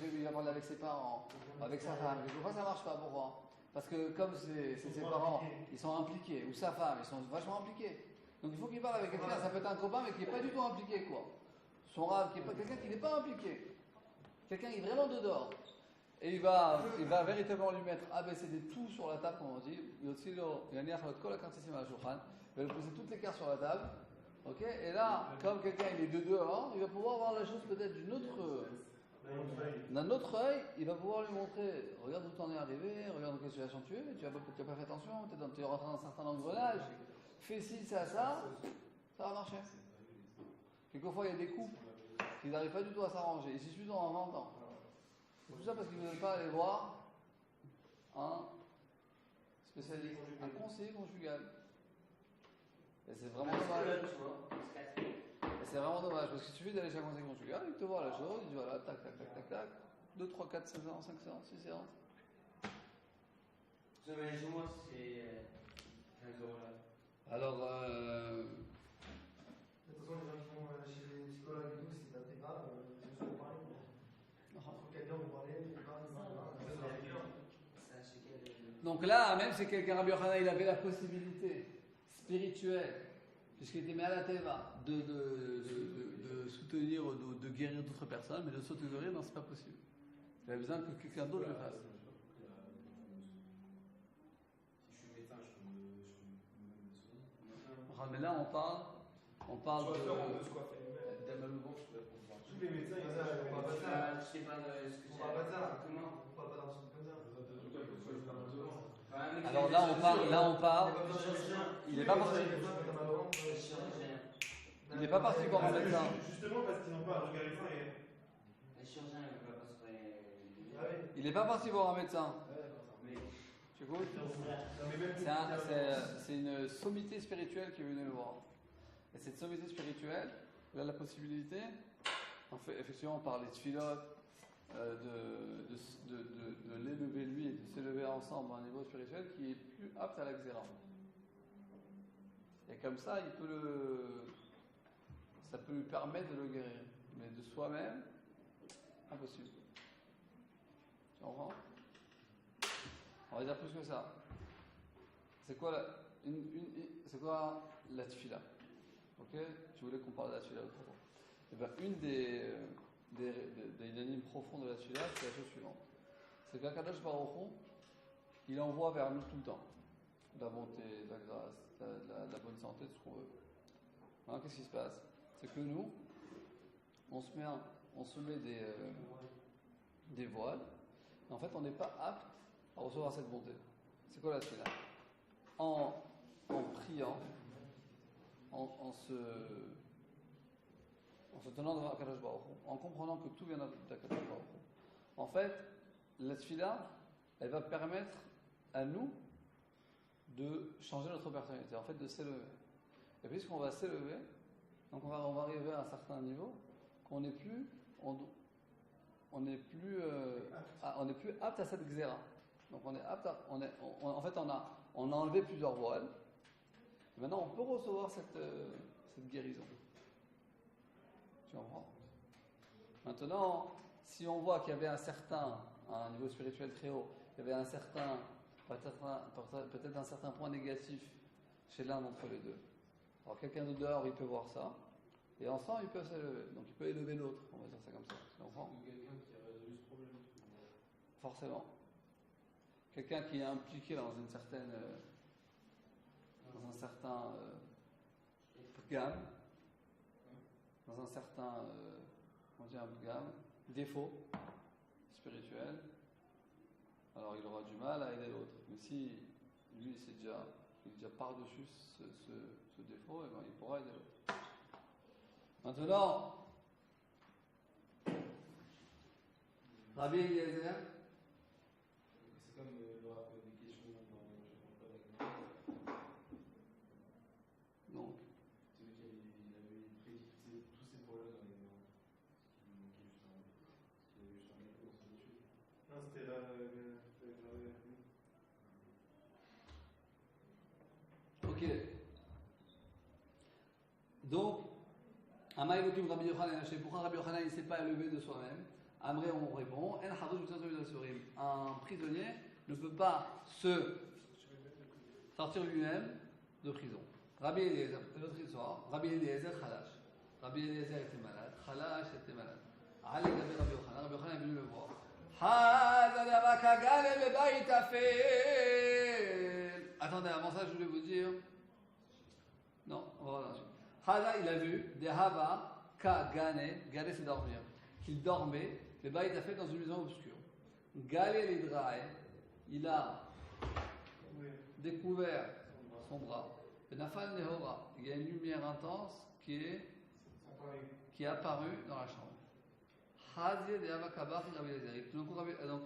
il va parler avec ses parents, avec sa femme. Quelquefois, ça ne marche pas. Pourquoi? Parce que comme ses parents, ils sont impliqués, ou sa femme, ils sont vachement impliqués. Donc il faut qu'il parle avec quelqu'un, ça peut être un copain, mais qui n'est pas du tout impliqué, quoi. Son rave, quelqu'un qui n'est pas impliqué. Quelqu'un qui est vraiment dehors. Et il va véritablement lui mettre ABCD tout sur la table, comme on dit. Il va lui poser toutes les cartes sur la table. Ok, et là, comme quelqu'un il est de dehors, il va pouvoir voir la chose peut-être d'un autre œil. Il va pouvoir lui montrer, regarde où t'en es arrivé, regarde dans quelle situation tu es, tu n'as pas fait attention, tu es rentré dans un certain engrenage, fais ci, ça va marcher. Quelquefois il y a des couples qui n'arrivent pas du tout à s'arranger, ils s'y suivent dans 20 ans. Tout ça parce qu'ils ne veulent pas aller voir un spécialiste, un conseiller conjugal. Et c'est vraiment dommage. Et c'est vraiment dommage parce qu'il suffit d'aller chez un conseiller conjugal, il te voit la chose, il dit voilà, tac, 2, 3, 4, 5 séances, 5 séances, 6 séances. Chez moi, c'est 15 € là. Alors, De toute façon, les gens qui vont chez les psychologues et tout, c'est pas très grave, c'est juste pour parler. Il faut quelqu'un vous parler, il parle. donc là, même si quelqu'un, Rabbi Yochanan, il avait la possibilité spirituelle, puisqu'il était à la Teva, de soutenir, de guérir d'autres personnes, mais de s'auto-guérir, non, c'est pas possible. Il a besoin que quelqu'un d'autre le fasse. Mais là, on parle de Tous les médecins, ils On parle pas de ça. Je sais pas ce que On parle pas de ça. Comment On parle pas d'un truc comme ça. Alors là, on parle. Il n'est pas parti. Il n'est pas parti voir un médecin. Justement parce qu'ils n'ont pas un regard humain et. Les chirurgiens ne peuvent pas se faire. Il n'est pas parti voir un médecin. Tu écoutes? Non, mais même C'est une sommité spirituelle qui est venue le voir. Et cette sommité spirituelle, elle a la possibilité, en fait, effectivement, par les tfilotes, de l'élever lui et de s'élever ensemble à un niveau spirituel qui est plus apte à la xéra. Et comme ça, ça peut lui permettre de le guérir. Mais de soi-même, impossible. Tu comprends? On va dire plus que ça. C'est quoi la tfila? Ok? Tu voulais qu'on parle de la tfila l'autre fois. Et bien, une des inanimes profonds de la tfila, c'est la chose suivante. C'est qu'Akadosh Baruch Hu, il envoie vers nous tout le temps la bonté, la grâce, la bonne santé, tout ce qu'on veut. Hein, qu'est-ce qui se passe? C'est que nous, on se met des voiles, et en fait, on n'est pas apte à recevoir cette bonté. C'est quoi la tfila? En priant, en se tenant devant Akadosh Baruch Hu, en comprenant que tout vient d'Akadosh Baruch Hu. En fait, la tfila, elle va permettre à nous de changer notre personnalité, en fait de s'élever. Et puisqu'on va s'élever, donc on va arriver à un certain niveau qu'on n'est plus, on n'est plus apte à cette xéra. Donc on est apte en fait on a enlevé plusieurs voiles. Et maintenant on peut recevoir cette guérison. Tu comprends? Maintenant, si on voit qu'il y avait un niveau spirituel très haut, il y avait peut-être un certain point négatif chez l'un d'entre les deux. Alors quelqu'un de dehors, il peut voir ça, et ensemble, il peut s'élever. Donc il peut élever l'autre, on va dire ça comme ça. Tu comprends? Quelqu'un qui a résolu ce problème. Forcément. Quelqu'un qui est impliqué dans un certain gamme, dans un certain défaut spirituel, alors il aura du mal à aider l'autre. Mais si lui il est déjà par-dessus ce ce défaut, et ben, il pourra aider l'autre. Maintenant, Rabbi Eliezer, C'est comme le rappel des questions dans Je ne pense pas d'accord. donc, Celui qui avait prédit tous ces projets dans les mains. Il manquait juste un gâteau dans son dessus. Non, c'était là. ok. Donc, Amay Elokim Rabbi Yochanan, pourquoi Rabbi Yochanan il ne s'est pas élevé de soi-même? Amré, on répond, un prisonnier ne peut pas se sortir lui-même de prison. Rabbi Eliezer, l'autre histoire, Rabbi Eliezer Khalash. Rabbi Eliezer était malade, Khalash était malade. Rabbi Yochanan est venu le voir. Attendez, avant ça, je voulais vous dire. Non, on va voir là-dessus. Hada, il a vu des Hava, Ka Gane, Gane c'est dormir, qu'il dormait, le bail a fait dans une maison obscure. Gale l'Idrae, il a découvert son bras. Benafal Nehora, il y a une lumière intense qui est apparue dans la chambre. Hazie de Hava Kabach et Rabbi Eliezer. Donc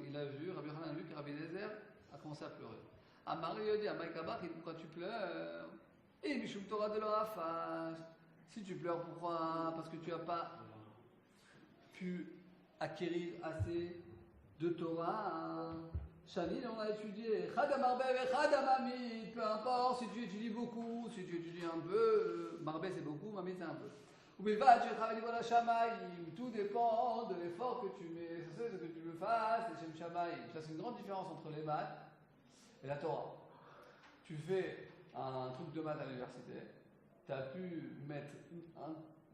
il a vu, Rabbi Yochanan a vu que Rabbi Eliezer a commencé à pleurer. Amari lui a dit, Amay Kabach, pourquoi tu pleures? Et Mishum Torah de l'Orafash. Si tu pleures, pourquoi? Parce que tu n'as pas pu acquérir assez de Torah. Shanil, on a étudié. Chadam Marbe et Chadam Amit. Peu importe si tu étudies beaucoup, si tu étudies un peu. Marbe c'est beaucoup, Mamit c'est un peu. Tout dépend de l'effort que tu mets. C'est ce que tu veux faire, c'est Shem Shamaïm. Ça, c'est une grande différence entre les maths et la Torah. Tu fais un truc de maths à l'université, tu as pu mettre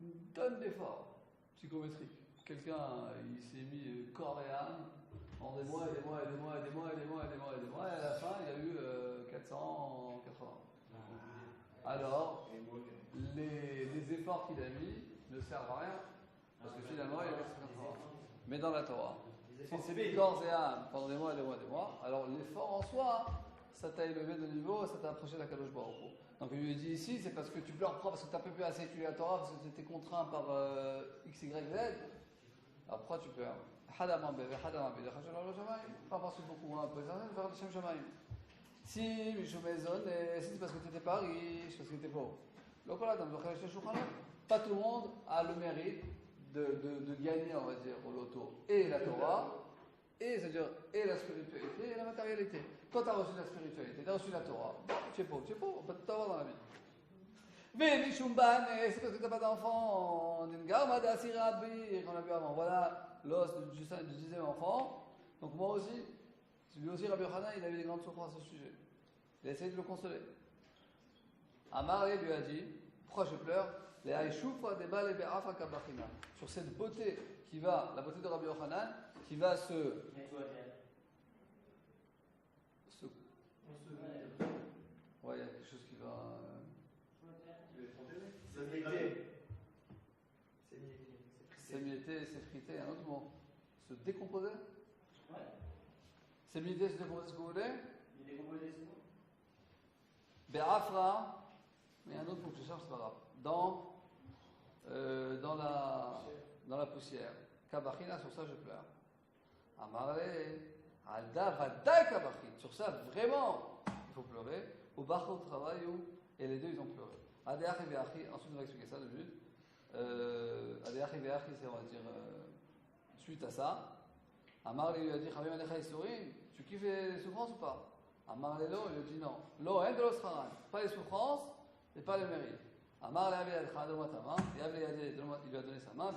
une tonne d'efforts psychométriques. Quelqu'un, il s'est mis corps et âme en des mois et des mois et des mois et des mois et des mois et des mois et des mois, et à la fin, il a eu 480. Alors, les efforts qu'il a mis ne servent à rien, parce que finalement, il a 480. Mais dans la Torah, si c'est corps et âme pendant des mois et des mois et des mois, alors l'effort en soi, ça t'a élevé de niveau, ça t'a approché de la Kadosh Baruch Hu. Donc il lui dit ici, c'est parce que tu pleures parce que tu n'as pas pu assez étudier la Torah, parce que tu étais contraint par X, Y, Z. Alors pourquoi tu pleures? Pas parce que beaucoup, un peu, vers le Shem Shamaim. Si, si c'est parce que tu n'étais pas riche, parce que tu étais pauvre. Pas tout le monde a le mérite de gagner, on va dire, au loto et la Torah, c'est-à-dire et la spiritualité et la matérialité. Toi, tu as reçu la spiritualité, tu as reçu la Torah. Tu es pauvre, on peut tout avoir dans la vie. Mais Mishumban, c'est parce que tu n'as pas d'enfant. On a vu avant. Voilà l'os du 10e enfant. Donc moi aussi, lui aussi, Rabbi Yochanan, il avait des grandes souffrances à ce sujet. Il a essayé de le consoler. Amar lui a dit, pourquoi je pleure? Sur cette beauté qui va, la beauté de Rabbi Yochanan, qui va se ouais, il y a quelque chose qui va s'émietter, s'effriter, un autre mot. Se décomposer? Ouais. S'émietter, se décomposer, ce que vous voulez? Il est décomposé, c'est bon. Be'afra, mais un autre mot que je cherche, c'est pas grave. Dans la poussière. Kabachina, sur ça je pleure. Amare, Alda, Vadai Kabachin. Sur ça, vraiment, il faut pleurer. Au Bachot travail, et les deux ils ont pleuré. Adeach et Beachi, ensuite on va expliquer ça de but. Adeach et Beachi, c'est on va dire suite à ça. Amar lui a dit Chavim Alecha Isurim, tu kiffes les souffrances ou pas? Amar Lelo, il lui a dit non. Lo, Endros Haran, pas les souffrances et pas les mérites. Amar le Yav Matama, il lui a donné sa main,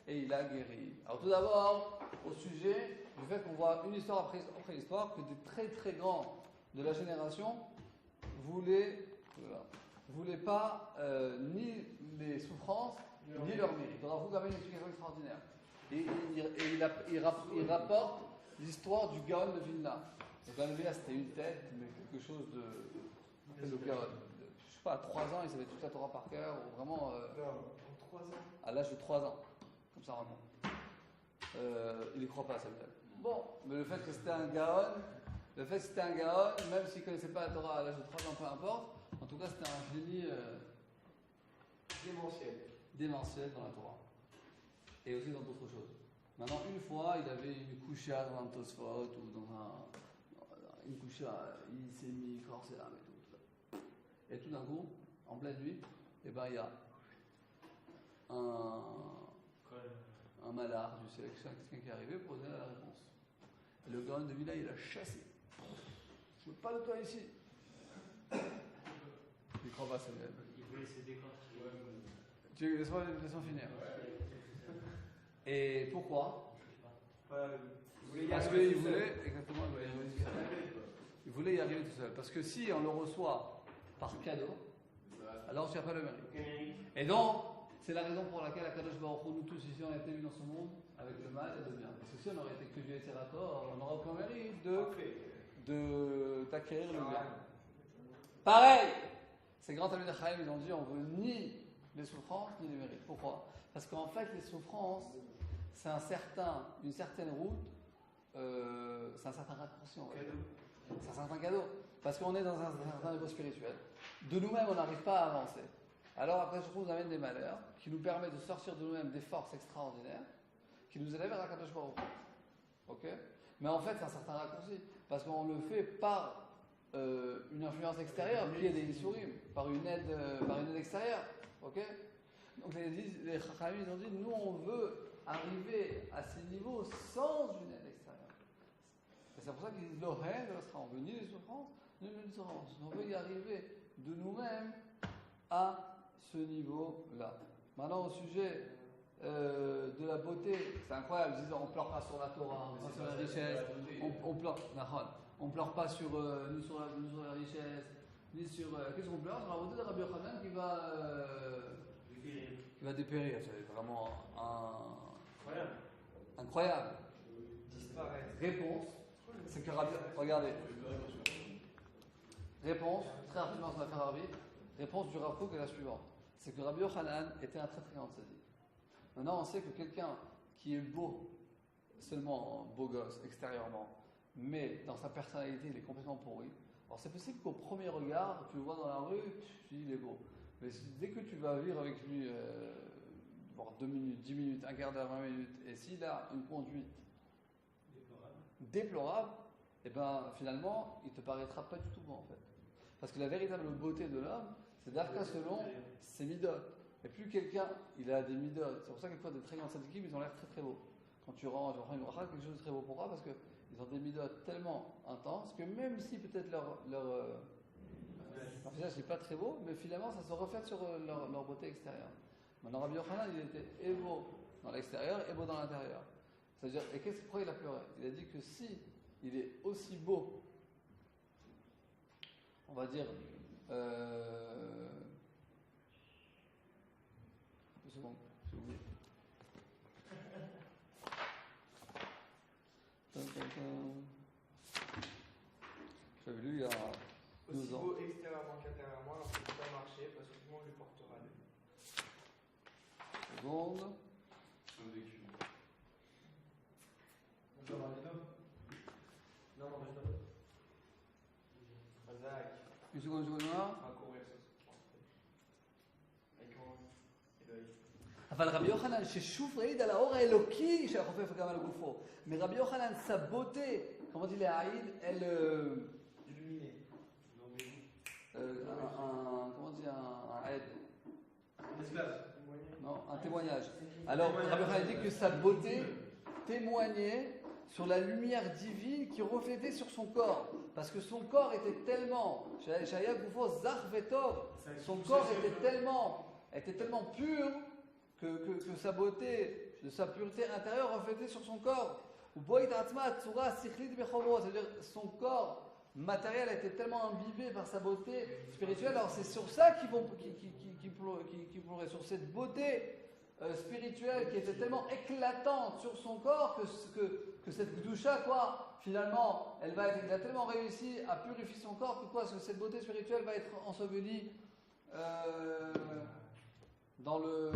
et il a guéri. Alors tout d'abord, au sujet du fait qu'on voit une histoire après histoire, que des très très grands de la génération voulaient pas ni les souffrances, ni leurs mérites. Il y avait une explication extraordinaire. Et il rapporte l'histoire du Gaon de Vilna. Le Gaon de Vilna, c'était une tête, mais quelque chose de... je sais pas, à 3 ans, il savait toute la Torah par cœur, ou vraiment... En 3 ans. À l'âge de 3 ans, comme ça vraiment. Il n'y croit pas à ça, peut-être. Bon, mais le fait que c'était un Gaon, même s'il ne connaissait pas la Torah à l'âge de 3 ans, peu importe, En tout cas, c'était un génie démentiel dans la Torah. Et aussi dans d'autres choses. Maintenant, une fois, il avait une coucha dans un Tosfot ou dans une coucha, il s'est mis corps et âme et tout. Et tout d'un coup, en pleine nuit, eh ben, il y a un malard du ciel, quelqu'un qui est arrivé pour donner la réponse. Et le Gaon de Vilna, il a chassé. Je veux pas de toi ici. Il croit pas, Samuel. Il voulait se déclencher. Laisse-moi finir. Et pourquoi? Parce qu'il voulait, exactement, il voulait y arriver tout seul. Parce que si on le reçoit par cadeau, alors tu n'as pas le mérite. Et donc, c'est la raison pour laquelle Akadosh Baruch Hu, nous tous ici, on a été vus dans ce monde avec le mal et le bien. Parce que si on aurait été que du Etzerator, on n'aurait aucun mérite d'acquérir le bien. Pareil, ces grands Talmidei Chacham, ils ont dit, on veut ni les souffrances ni les mérites. Pourquoi? Parce qu'en fait, les souffrances, c'est une certaine route, c'est un certain raccourci, on va dire. C'est un certain cadeau. Parce qu'on est dans un certain niveau spirituel. De nous-mêmes, on n'arrive pas à avancer. Alors après, je trouve, nous amène des malheurs qui nous permettent de sortir de nous-mêmes des forces extraordinaires, qui nous élèvent vers la Kadosh Baruch Hu. Ok? Mais en fait, c'est un certain raccourci. Parce qu'on le fait par une influence extérieure, qui est des Isurim, par une aide extérieure. Ok? Donc les Chachamim, ils ont dit, nous, on veut arriver à ces niveaux sans une aide extérieure. Et c'est pour ça qu'ils disent, on veut ni les souffrances, ni les souffrances. On veut y arriver de nous-mêmes à ce niveau-là. Maintenant, au sujet de la beauté, c'est incroyable. Ils disent, on ne pleure pas sur la Torah, on pleure sur la richesse, on pleure pas ni sur la richesse, ni sur. Qu'est-ce qu'on pleure? Sur la beauté de Rabbi Yochanan qui va dépérir. C'est vraiment incroyable. Disparaître. Réponse, c'est que Rabbi. Regardez. Réponse, très rapidement sur l'affaire Rabbi. Réponse du Rav Kook est la suivante. C'est que Rabbi Yochanan était un très très grand tzaddik. Maintenant, on sait que quelqu'un qui est beau, seulement beau gosse extérieurement, mais dans sa personnalité, il est complètement pourri. Alors c'est possible qu'au premier regard, tu le vois dans la rue, tu dis il est beau. Mais dès que tu vas vivre avec lui, voire 2 minutes, 10 minutes, un quart d'heure, 20 minutes, et s'il a une conduite déplorable, et ben finalement, il ne te paraîtra pas du tout beau en fait. Parce que la véritable beauté de l'homme, c'est d'Afka selon ses midotes. Et plus quelqu'un, il a des midotes, c'est pour ça que quelquefois des très grands tzadikim, ils ont l'air très très beaux. Quand tu rentres, une bracha, quelque chose de très beau. Pourquoi? Parce qu'ils ont des midotes tellement intenses que même si peut-être leur visage n'est pas très beau, mais finalement ça se reflète sur leur beauté extérieure. Maintenant, Rabbi Yochanan, il était et beau dans l'extérieur et beau dans l'intérieur. C'est-à-dire, et pourquoi il a pleuré? Il a dit que si il est aussi beau, on va dire, un peu seconde, j'ai oublié. J'avais lu il y a 12 Aussi ans. beau extérieurement qu'intérieurement, alors qu'il ne peut pas marcher parce que tout le monde lui portera lui. Seconde. Non, non, reste Razak. Une seconde, On va courir ça. Avec moi. אבל רבי יוחנן ששוב העיד על האור האלוקי שהחופף גם על גופו. מרבי יוחנן sa beauté, comment dit להעיד, elle Illuminé. comment dire, un aide, Esclave. non, un témoignage. Alors Rabbi Yochanan dit que sa beauté témoignait sur la lumière divine qui reflétait sur son corps, parce que son corps était tellement, son corps était tellement pur que sa beauté, de sa pureté intérieure reflétait sur son corps. C'est-à-dire son corps matériel était tellement imbibé par sa beauté spirituelle. Alors c'est sur ça qu'il pleurait, sur cette beauté spirituelle qui était tellement éclatante sur son corps que cette gdoucha, quoi, finalement, il a tellement réussi à purifier son corps que cette beauté spirituelle va être ensevelie dans le